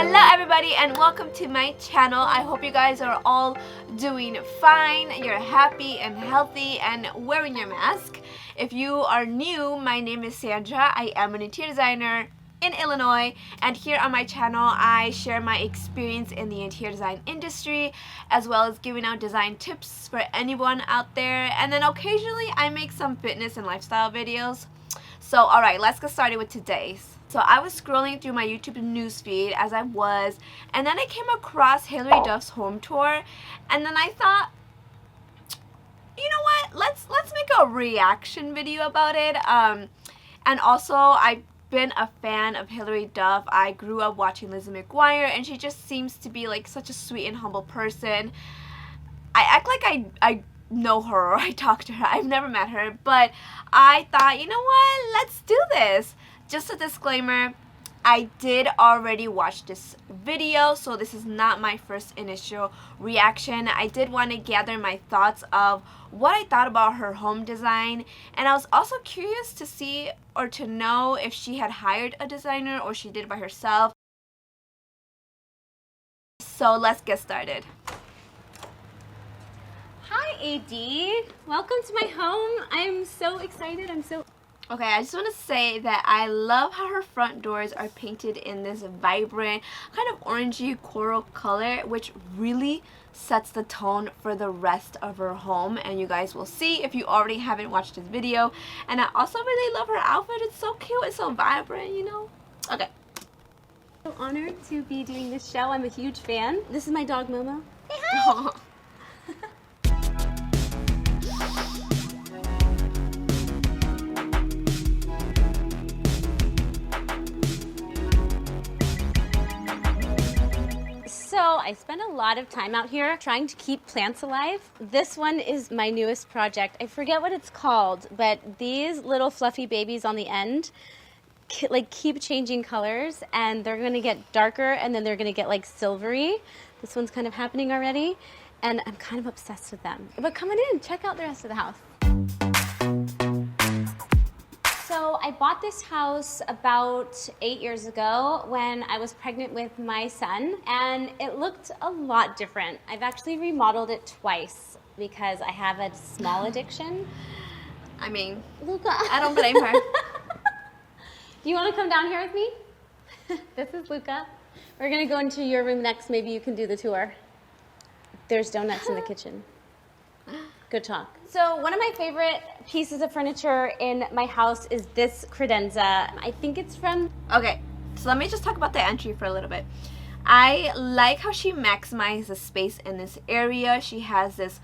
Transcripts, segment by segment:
Hello everybody and welcome to my channel. I hope you guys are all doing fine, you're happy and healthy and wearing your mask. If you are new, my name is Sandra. I am an interior designer in Illinois, and here on my channel I share my experience in the interior design industry as well as giving out design tips for anyone out there, and then occasionally I make some fitness and lifestyle videos. So alright, let's get started with today's. So I was scrolling through my YouTube newsfeed as I was, and then I came across Hilary Duff's home tour, and then I thought, you know what, let's make a reaction video about it. And also I've been a fan of Hilary Duff. I grew up watching Lizzie McGuire, and she just seems to be like such a sweet and humble person. I act like I know her or I talk to her. I've never met her, but I thought, you know what, let's do this. Just a disclaimer, I did already watch this video, so this is not my first initial reaction. I did want to gather my thoughts of what I thought about her home design, and I was also curious to see or to know if she had hired a designer or she did it by herself. So let's get started. Hi AD, welcome to my home. I'm so excited. Okay, I just want to say that I love how her front doors are painted in this vibrant, kind of orangey coral color, which really sets the tone for the rest of her home, and you guys will see if you already haven't watched this video. And I also really love her outfit. It's so cute, it's so vibrant, you know? Okay. I'm so honored to be doing this show. I'm a huge fan. This is my dog Momo. Say hi! So I spend a lot of time out here trying to keep plants alive. This one is my newest project. I forget what it's called, but these little fluffy babies on the end keep changing colors, and they're gonna get darker and then they're gonna get like silvery. This one's kind of happening already, and I'm kind of obsessed with them. But come on in, check out the rest of the house. So I bought this house about 8 years ago when I was pregnant with my son, and it looked a lot different. I've actually remodeled it twice because I have a small addiction. I mean, Luca. I don't blame her. Do you want to come down here with me? This is Luca. We're gonna go into your room next. Maybe you can do the tour. There's donuts in the kitchen. Good talk. So one of my favorite pieces of furniture in my house is this credenza. I think it's from... Okay, so let me just talk about the entry for a little bit. I like how she maximized the space in this area. She has this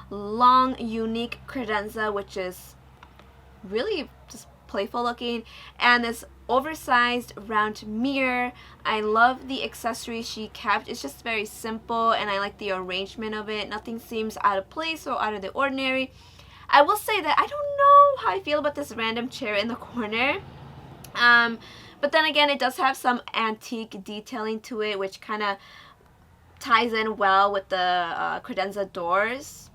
long, unique credenza, which is really just playful looking, and this oversized round mirror. I love the accessories she kept. It's just very simple, and I like the arrangement of it. Nothing seems out of place or out of the ordinary. I will say that I don't know how I feel about this random chair in the corner, but then again, it does have some antique detailing to it, which kind of ties in well with the credenza doors.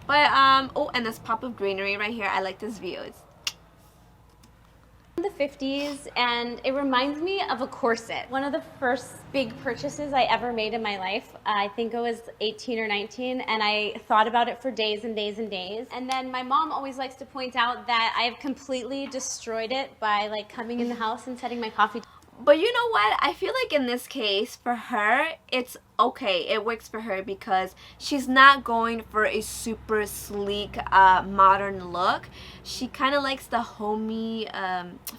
But oh, and this pop of greenery right here. I like this view. It's the 50s, and it reminds me of a corset. One of the first big purchases I ever made in my life. I think I was 18 or 19, and I thought about it for days and days and days. And then my mom always likes to point out that I've completely destroyed it by like coming in the house and setting my coffee. But you know what? I feel like in this case, for her, it's okay. It works for her because she's not going for a super sleek, modern look. She kind of likes the homey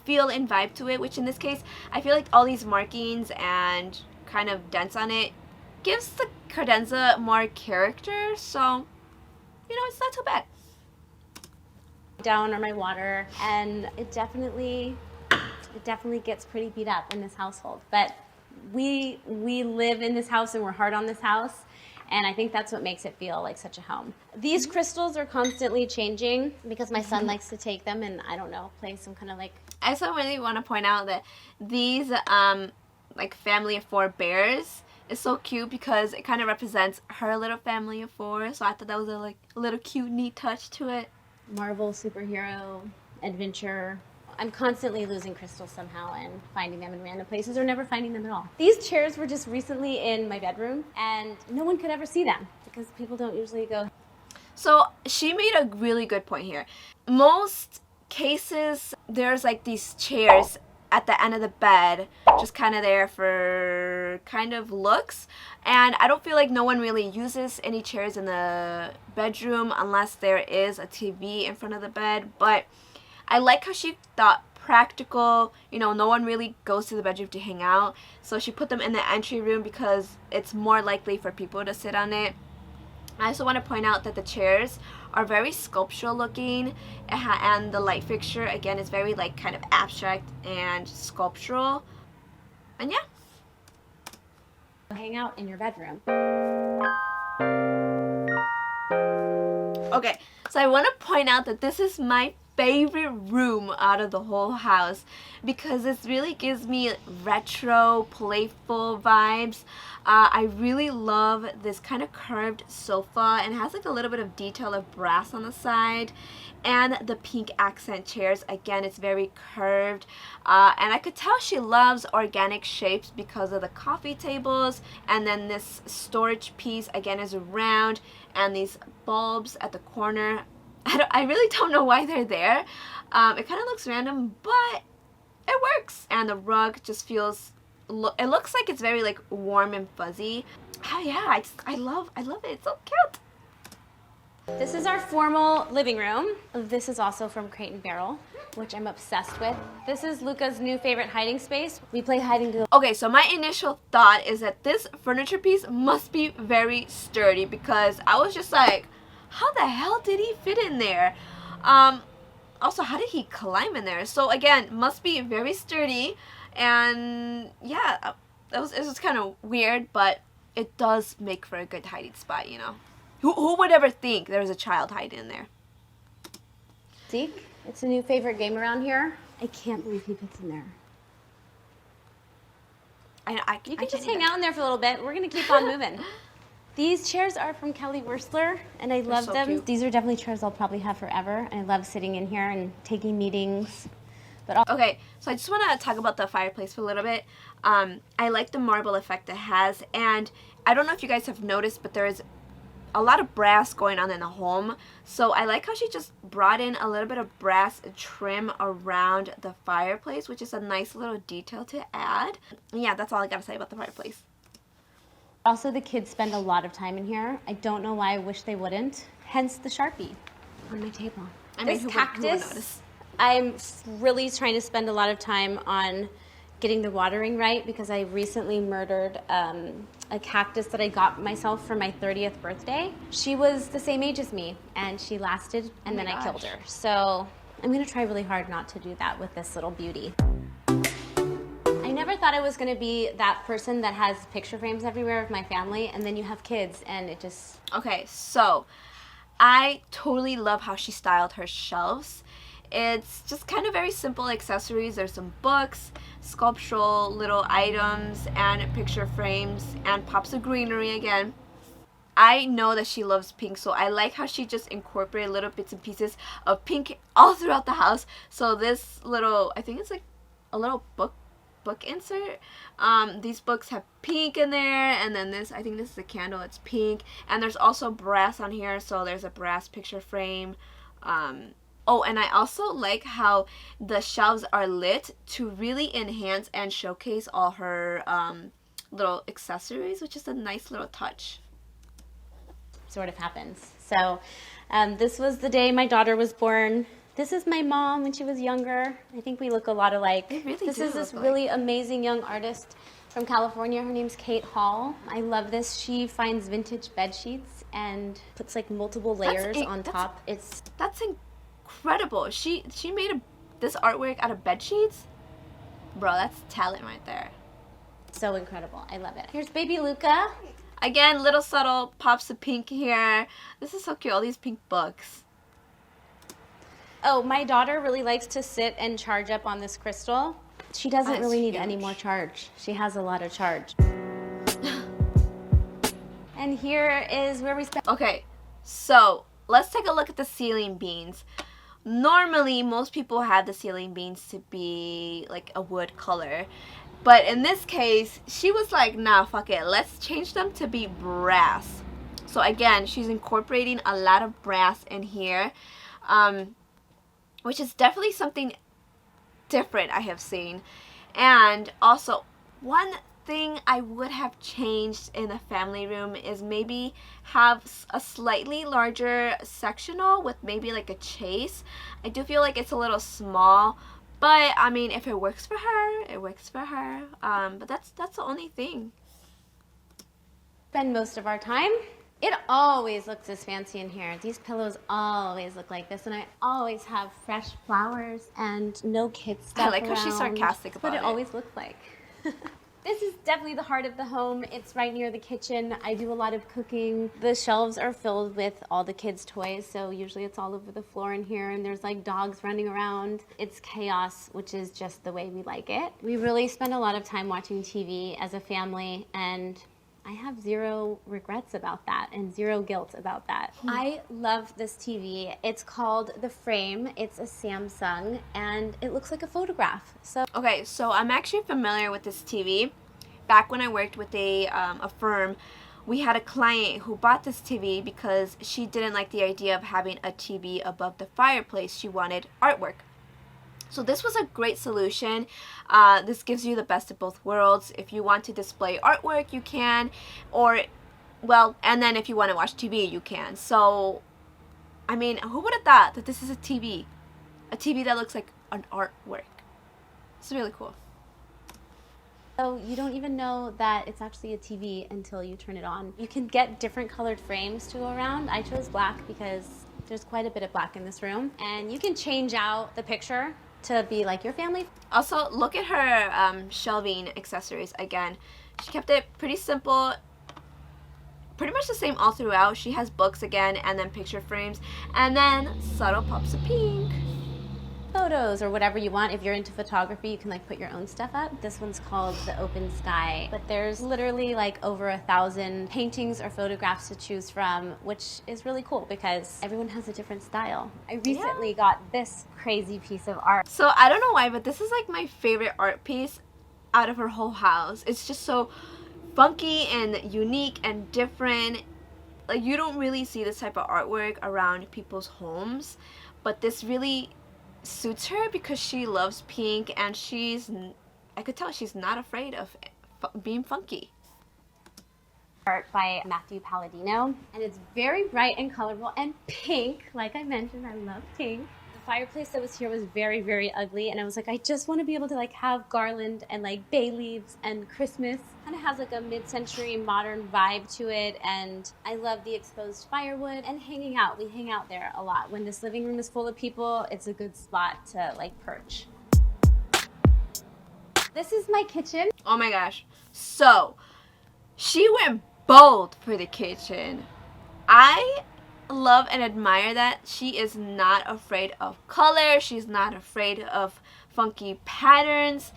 feel and vibe to it, which in this case, I feel like all these markings and kind of dents on it gives the credenza more character. So, you know, it's not too bad. Down on my water, and it definitely gets pretty beat up in this household, but we live in this house and we're hard on this house, and I think that's what makes it feel like such a home. These crystals are constantly changing because my son likes to take them and, I don't know, play some kind of like... I also really want to point out that these like family of 4 bears is so cute because it kind of represents her little family of 4, so I thought that was a little cute, neat touch to it. Marvel superhero adventure I'm constantly losing crystals somehow and finding them in random places or never finding them at all. These chairs were just recently in my bedroom and no one could ever see them because people don't usually go. So she made a really good point here. Most cases, there's like these chairs at the end of the bed, just kind of there for kind of looks. And I don't feel like no one really uses any chairs in the bedroom unless there is a TV in front of the bed. But I like how she thought practical, you know, no one really goes to the bedroom to hang out. So she put them in the entry room because it's more likely for people to sit on it. I also want to point out that the chairs are very sculptural looking, and the light fixture again is very like kind of abstract and sculptural. And yeah, Hang out in your bedroom. okay, so I want to point out that this is my favorite room out of the whole house because this really gives me retro, playful vibes. I really love this kind of curved sofa, and it has like a little bit of detail of brass on the side, and the pink accent chairs. Again, it's very curved, and I could tell she loves organic shapes because of the coffee tables, and then this storage piece again is round, and these bulbs at the corner. I really don't know why they're there. It kind of looks random, but it works. And the rug just feels, it looks like it's very like warm and fuzzy. Oh yeah, I love it. It's so cute. This is our formal living room. This is also from Crate and Barrel, which I'm obsessed with. This is Luca's new favorite hiding space. We play hide and go. Okay, so my initial thought is that this furniture piece must be very sturdy because I was just like, how the hell did he fit in there? Also, how did he climb in there? So again, must be very sturdy, and yeah, it was kind of weird, but it does make for a good hiding spot, you know. Who would ever think there was a child hiding in there? Zeke, it's a new favorite game around here. I can't believe he fits in there. You can just hang out in there for a little bit. We're gonna keep on moving. These chairs are from Kelly Wearstler, and I love them. Cute. These are definitely chairs I'll probably have forever. I love sitting in here and taking meetings. Okay, so I just want to talk about the fireplace for a little bit. I like the marble effect it has, and I don't know if you guys have noticed, but there is a lot of brass going on in the home. So I like how she just brought in a little bit of brass trim around the fireplace, which is a nice little detail to add. And yeah, that's all I got to say about the fireplace. Also, the kids spend a lot of time in here. I don't know why. I wish they wouldn't. Hence the Sharpie on my table. I mean, this who would cactus, notice? I'm really trying to spend a lot of time on getting the watering right because I recently murdered a cactus that I got myself for my 30th birthday. She was the same age as me, and she lasted, and then I killed her. So I'm going to try really hard not to do that with this little beauty. I never thought I was going to be that person that has picture frames everywhere of my family, and then you have kids, and it just... Okay, so I totally love how she styled her shelves. It's just kind of very simple accessories. There's some books, sculptural little items, and picture frames, and pops of greenery again. I know that she loves pink, so I like how she just incorporated little bits and pieces of pink all throughout the house. So this little, I think it's like a little book insert. These books have pink in there, and then this, I think this is a candle, it's pink, and there's also brass on here, so there's a brass picture frame. Oh, and I also like how the shelves are lit to really enhance and showcase all her little accessories, which is a nice little touch. Sort of happens. So this was the day my daughter was born. This is my mom when she was younger. I think we look a lot alike. We really This do is this look really amazing young artist from California. Her name's Kate Hall. I love this. She finds vintage bed sheets and puts like multiple layers on top. That's incredible. She made this artwork out of bed sheets. Bro, that's talent right there. So incredible. I love it. Here's baby Luca. Again, little subtle pops of pink here. This is so cute. All these pink books. Oh, my daughter really likes to sit and charge up on this crystal. She doesn't really need any more charge. She has a lot of charge. And here is where we spend. Okay, so let's take a look at the ceiling beams. normally most people have the ceiling beams to be like a wood color. But in this case, she was like, nah, fuck it. Let's change them to be brass. So again, she's incorporating a lot of brass in here, which is definitely something different I have seen. And also, one thing I would have changed in the family room is maybe have a slightly larger sectional with maybe like a chase. I do feel like it's a little small, but I mean, if it works for her, it works for her. But that's the only thing. Spend most of our time. It always looks as fancy in here. These pillows always look like this, and I always have fresh flowers and no kids stuff I like how she's around. sarcastic about That's it. what it always looks like. This is definitely the heart of the home. It's right near the kitchen. I do a lot of cooking. The shelves are filled with all the kids' toys, so usually it's all over the floor in here, and there's like dogs running around. It's chaos, which is just the way we like it. We really spend a lot of time watching TV as a family, and I have zero regrets about that and zero guilt about that. I love this TV. It's called The Frame. It's a Samsung, and it looks like a photograph. Okay, so I'm actually familiar with this TV. Back when I worked with a firm, we had a client who bought this TV because she didn't like the idea of having a TV above the fireplace. She wanted artwork. So this was a great solution. This gives you the best of both worlds. If you want to display artwork, you can, or, well, and then if you want to watch TV, you can. So, I mean, who would have thought that this is a TV that looks like an artwork? It's really cool. So you don't even know that it's actually a TV until you turn it on. You can get different colored frames to go around. I chose black because there's quite a bit of black in this room. And you can change out the picture to be like your family. Also, look at her shelving accessories again. She kept it pretty simple, pretty much the same all throughout. She has books again, and then picture frames, and then subtle pops of pink. Photos or whatever you want. If you're into photography, you can like put your own stuff up. This one's called The Open Sky, but there's literally like over 1,000 paintings or photographs to choose from, which is really cool because everyone has a different style. I recently got this crazy piece of art. So I don't know why, but this is like my favorite art piece out of her whole house. It's just so funky and unique and different. Like, you don't really see this type of artwork around people's homes, but this really suits her because she loves pink, and I could tell she's not afraid of being funky. Art by Matthew Palladino, and it's very bright and colorful and pink. Like I mentioned, I love pink. The fireplace that was here was very, very ugly, and I was like, I just want to be able to like have garland and like bay leaves and Christmas. Kind of has like a mid-century modern vibe to it, and I love the exposed firewood and hanging out. We hang out there a lot. When this living room is full of people, it's a good spot to like perch. This is my kitchen. Oh my gosh. So, she went bold for the kitchen. I love and admire that she is not afraid of color. She's not afraid of funky patterns.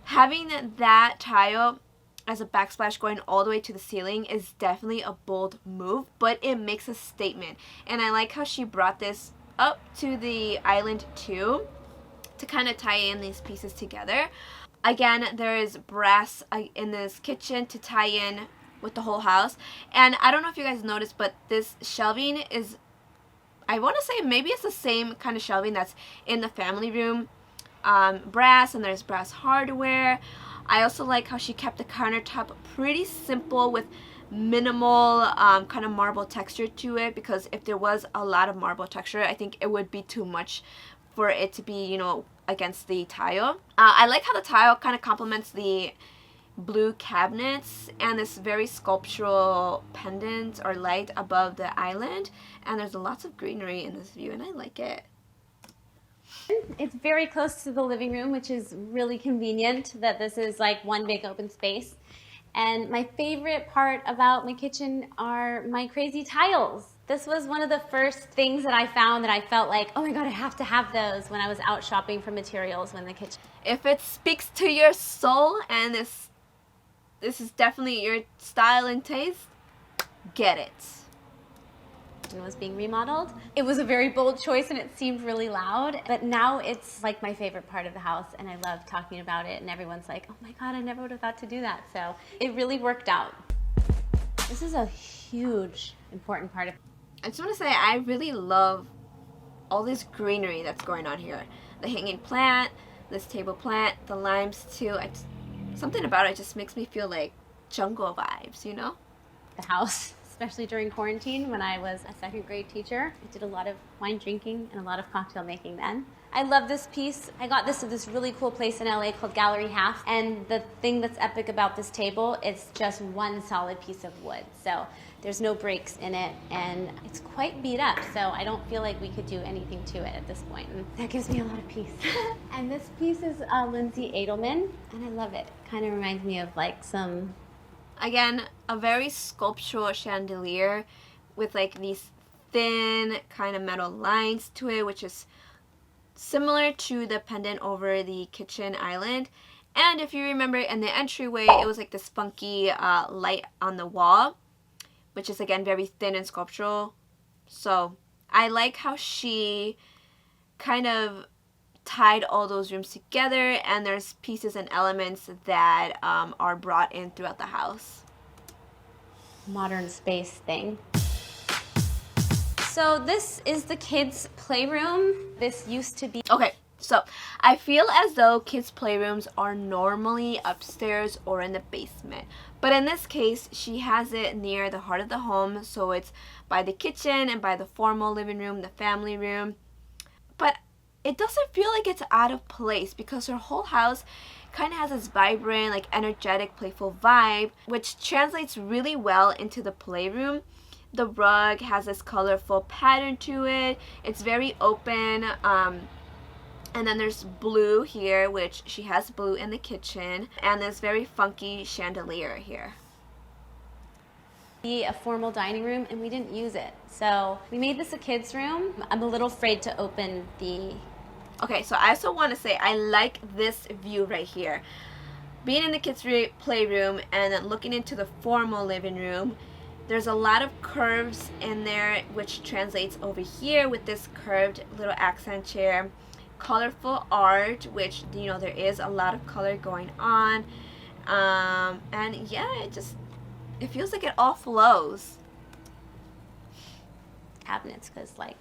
Having that tile as a backsplash going all the way to the ceiling is definitely a bold move, but it makes a statement. And I like how she brought this up to the island too, to kind of tie in these pieces together. Again, there is brass in this kitchen to tie in with the whole house. And I don't know if you guys noticed, but this shelving is, I want to say maybe it's the same kind of shelving that's in the family room. Brass, and there's brass hardware. I also like how she kept the countertop pretty simple with minimal kind of marble texture to it, because if there was a lot of marble texture, I think it would be too much for it to be, you know, against the tile. I like how the tile kind of complements the blue cabinets and this very sculptural pendant or light above the island, and there's lots of greenery in this view, and I like it. It's very close to the living room, which is really convenient that this is like one big open space. And my favorite part about my kitchen are my crazy tiles. This was one of the first things that I found that I felt like, oh my God, I have to have those when I was out shopping for materials in the kitchen. If it speaks to your soul and this is definitely your style and taste, get it. kitchen was being remodeled. It was a very bold choice and it seemed really loud, but now it's like my favorite part of the house and I love talking about it and everyone's like, oh my God, I never would have thought to do that. So it really worked out. This is a huge, important part of it. I just want to say I really love all this greenery that's going on here. The hanging plant, this table plant, the limes too. Something about it just makes me feel like jungle vibes, you know? The house, especially during quarantine when I was a second grade teacher. I did a lot of wine drinking and a lot of cocktail making then. I love this piece. I got this at this really cool place in LA called Gallery Half. And the thing that's epic about this table, it's just one solid piece of wood. So there's no breaks in it and it's quite beat up. So I don't feel like we could do anything to it at this point. And that gives me a lot of peace. And this piece is Lindsay Edelman and I love it. Kind of reminds me of like some... Again, a very sculptural chandelier with like these thin kind of metal lines to it, which is similar to the pendant over the kitchen island. And if you remember in the entryway, it was like this funky light on the wall, which is again very thin and sculptural. So I like how she kind of tied all those rooms together, and there's pieces and elements that are brought in throughout the house. Modern space thing. So this is the kids' playroom. This used to be... Okay, so I feel as though kids' playrooms are normally upstairs or in the basement. But in this case, she has it near the heart of the home, so it's by the kitchen and by the formal living room, the family room. But it doesn't feel like it's out of place because her whole house kind of has this vibrant, like energetic, playful vibe, which translates really well into the playroom. The rug has this colorful pattern to it. It's very open. And then there's blue here, which she has blue in the kitchen. And this very funky chandelier here. A formal dining room and we didn't use it. So we made this a kids' room. I'm a little afraid to open the... Okay, so I also want to say I like this view right here. Being in the kids' playroom and then looking into the formal living room, there's a lot of curves in there, which translates over here with this curved little accent chair. Colorful art, which, you know, there is a lot of color going on. And yeah, it feels like it all flows. Cabinets, because like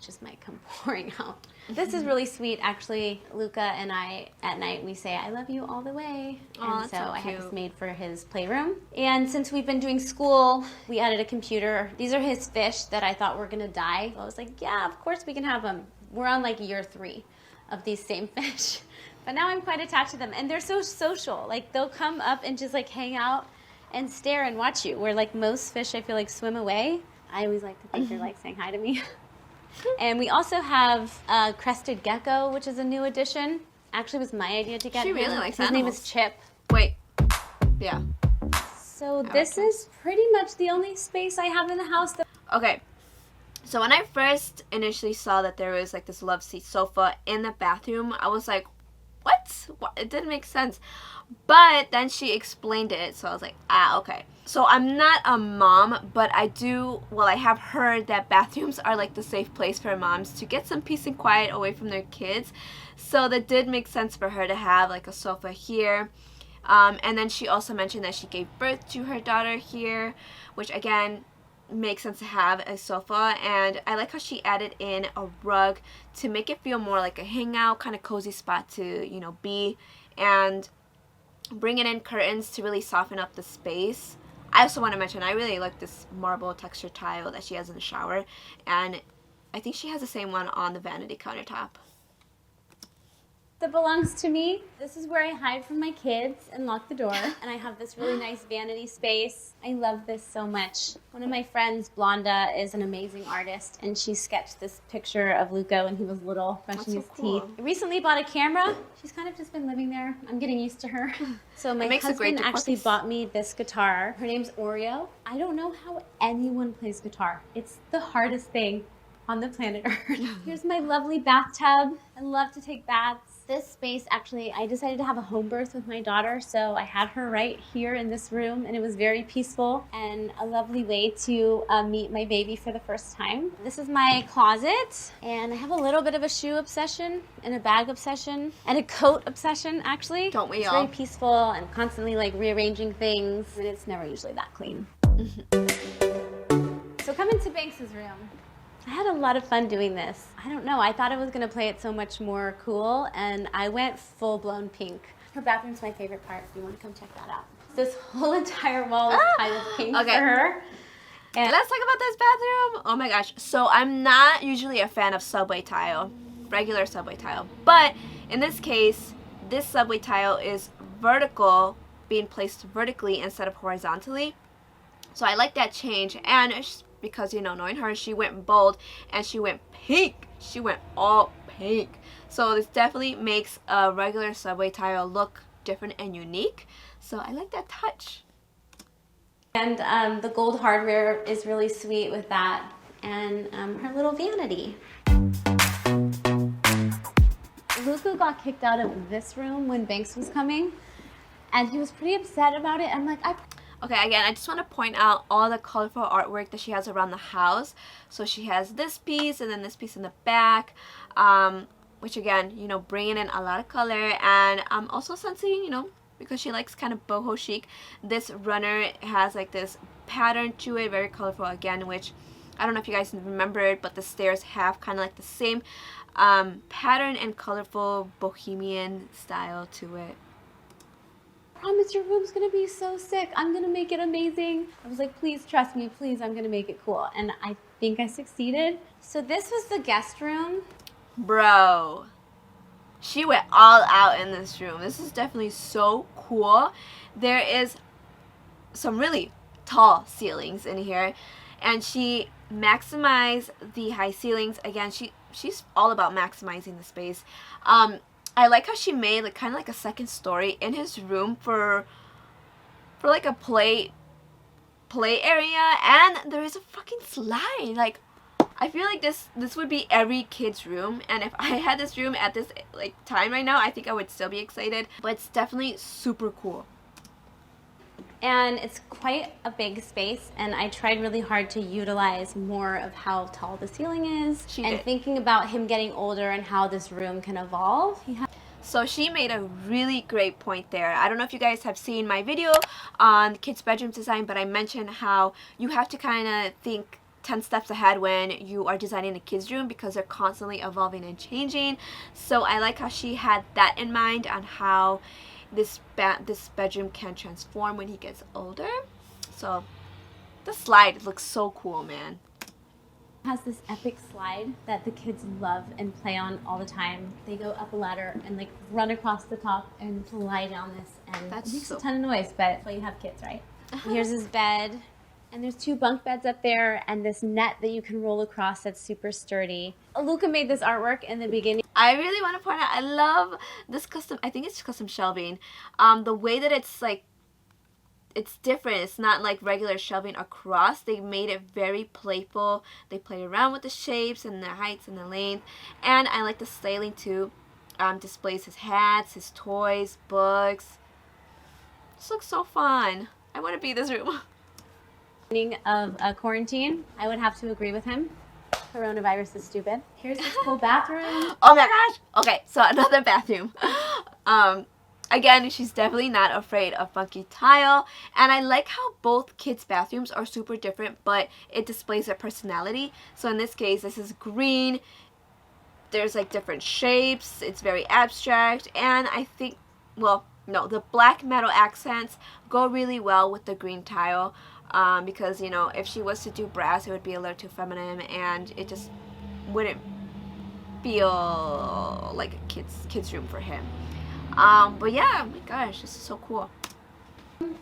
just might come pouring out. This is really sweet, actually. Luca and I, at night, we say, I love you all the way. Oh, and so I cute. have this made for his playroom. And since we've been doing school, we added a computer. These are his fish that I thought were gonna die. I was like, yeah, of course we can have them. We're on like year 3 of these same fish. But now I'm quite attached to them. And they're so social. Like they'll come up and just like hang out and stare and watch you. Where like most fish, I feel like swim away. I always like to think they're like saying hi to me. And we also have a crested gecko, which is a new addition. Actually, it was my idea to get She him. really likes His animals. name is Chip. Wait. Yeah. So this is pretty much the only space I have in the house. Okay. So when I first initially saw that there was like this love seat sofa in the bathroom, I was like, what? It didn't make sense. But then she explained it, so I was like, ah, okay. So I'm not a mom, but I have heard that bathrooms are like the safe place for moms to get some peace and quiet away from their kids. So that did make sense for her to have like a sofa here. And then she also mentioned that she gave birth to her daughter here, which again, makes sense to have a sofa. And I like how she added in a rug to make it feel more like a hangout, kind of cozy spot to, you know, be. And bringing in curtains to really soften up the space. I also want to mention, I really like this marble texture tile that she has in the shower, and I think she has the same one on the vanity countertop. That belongs to me. This is where I hide from my kids and lock the door. And I have this really nice vanity space. I love this so much. One of my friends, Blonda, is an amazing artist, and she sketched this picture of Luca when he was little, brushing his teeth. I recently bought a camera. She's kind of just been living there. I'm getting used to her. So my husband actually bought me this guitar. Her name's Oreo. I don't know how anyone plays guitar. It's the hardest thing on the planet Earth. Here's my lovely bathtub. I love to take baths. This space, actually, I decided to have a home birth with my daughter, so I had her right here in this room, and it was very peaceful and a lovely way to meet my baby for the first time. This is my closet, and I have a little bit of a shoe obsession and a bag obsession and a coat obsession, actually. Don't we it's all? very peaceful and constantly like rearranging things, and it's never usually that clean. So come into Banks's room. I had a lot of fun doing this. I don't know, I thought I was gonna play it so much more cool, and I went full-blown pink. Her bathroom's my favorite part, if you wanna come check that out. This whole entire wall is kind of pink for her. And let's talk about this bathroom. Oh my gosh. So I'm not usually a fan of subway tile, regular subway tile. But in this case, this subway tile is vertical, being placed vertically instead of horizontally. So I like that change, and because, you know, knowing her, she went bold and she went pink. She went all pink. So this definitely makes a regular subway tile look different and unique. So I like that touch. And the gold hardware is really sweet with that, and her little vanity. Luca got kicked out of this room when Banks was coming, and he was pretty upset about it. I'm like, Okay, again, I just want to point out all the colorful artwork that she has around the house. So she has this piece and then this piece in the back, which again, you know, bringing in a lot of color. And I'm also sensing, you know, because she likes kind of boho chic, this runner has like this pattern to it, very colorful again, which I don't know if you guys remember it, but the stairs have kind of like the same pattern and colorful bohemian style to it. I promise your room's gonna be so sick. I'm gonna make it amazing. I was like, please trust me, please, I'm gonna make it cool. And I think I succeeded. So this was the guest room. Bro, she went all out in this room. This is definitely so cool. There is some really tall ceilings in here, and she maximized the high ceilings. Again, she's all about maximizing the space. I like how she made like kind of like a second story in his room for like a play area, and there is a fucking slide. Like, I feel like this would be every kid's room, and if I had this room at this like time right now, I think I would still be excited. But it's definitely super cool. And it's quite a big space, and I tried really hard to utilize more of how tall the ceiling is. She and did. Thinking about him getting older and how this room can evolve. So she made a really great point there. I don't know if you guys have seen my video on kids' bedroom design, but I mentioned how you have to kind of think 10 steps ahead when you are designing a kid's room, because they're constantly evolving and changing. So I like how she had that in mind on how this bedroom can transform when he gets older. So the slide looks so cool, man. It has this epic slide that the kids love and play on all the time. They go up a ladder and like run across the top and fly down this, and That's it makes so a ton of noise, but that's why you have kids, right? Here's his bed, and there's 2 bunk beds up there, and this net that you can roll across that's super sturdy. Luca made this artwork in the beginning. I really want to point out, I love this custom, I think it's custom shelving. The way that it's like, it's different. It's not like regular shelving across. They made it very playful. They played around with the shapes and the heights and the length. And I like the styling too. Displays his hats, his toys, books. This looks so fun. I want to be in this room. Of quarantine, I would have to agree with him. Coronavirus is stupid. Here's this cool bathroom. Oh my gosh. Okay, so another bathroom. Again, she's definitely not afraid of funky tile. And I like how both kids' bathrooms are super different, but it displays their personality. So in this case, this is green. There's like different shapes. It's very abstract. And I think, well, no, the black metal accents go really well with the green tile. Because, you know, if she was to do brass, it would be a little too feminine, and it just wouldn't feel like a kid's room for him. But yeah, oh my gosh, this is so cool.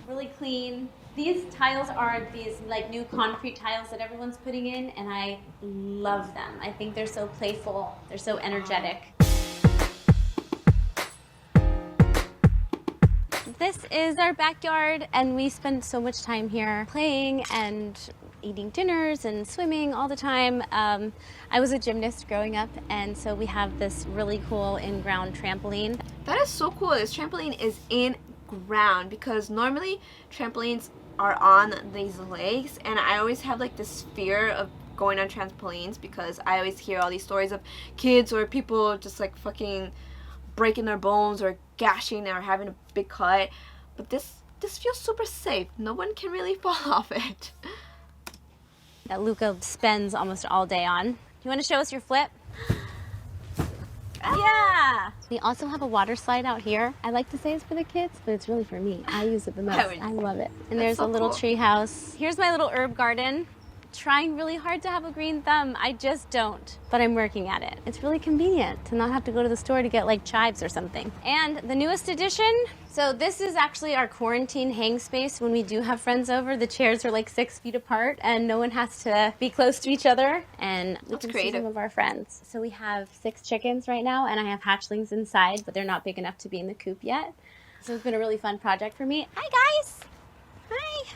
Really clean. These tiles are these like new concrete tiles that everyone's putting in, and I love them. I think they're so playful. They're so energetic. This is our backyard, and we spend so much time here playing and eating dinners and swimming all the time. I was a gymnast growing up, and so we have this really cool in-ground trampoline. That is so cool. This trampoline is in ground because normally trampolines are on these legs, and I always have like this fear of going on trampolines because I always hear all these stories of kids or people just like fucking breaking their bones or gashing or having a big cut. But this feels super safe. No one can really fall off it. That Luca spends almost all day on. You want to show us your flip? Yeah! We also have a water slide out here. I like to say it's for the kids, but it's really for me. I use it the most. I love it. And there's a little tree house. Here's my little herb garden. Trying really hard to have a green thumb. I just don't, but I'm working at it. It's really convenient to not have to go to the store to get like chives or something. And the newest addition, so this is actually our quarantine hang space when we do have friends over. The chairs are like 6 feet apart and no one has to be close to each other, and we can see some of our friends. So we have 6 chickens right now, and I have hatchlings inside, but they're not big enough to be in the coop yet. So it's been a really fun project for me. Hi guys! Hi!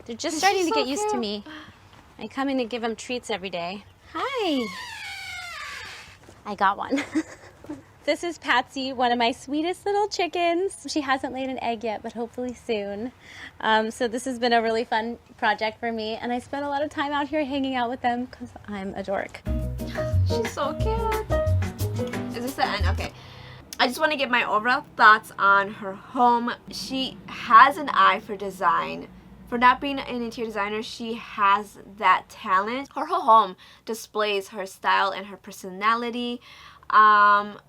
They're just starting to get used to me. I come in and give them treats every day. Hi. I got one. This is Patsy, one of my sweetest little chickens. She hasn't laid an egg yet, but hopefully soon. So this has been a really fun project for me, and I spent a lot of time out here hanging out with them because I'm a dork. She's so cute. Is this the end? Okay. I just want to give my overall thoughts on her home. She has an eye for design. For not being an interior designer, she has that talent. Her whole home displays her style and her personality,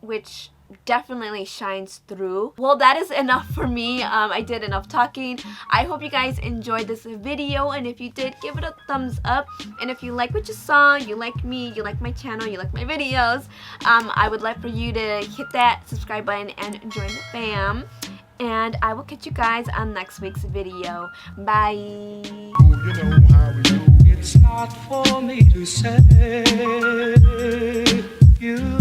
which definitely shines through. Well, that is enough for me. I did enough talking. I hope you guys enjoyed this video, and if you did, give it a thumbs up. And if you like what you saw, you like me, you like my channel, you like my videos, I would like for you to hit that subscribe button and join the fam. And I will catch you guys on next week's video. Bye. You know how we do. It's not for me to say. You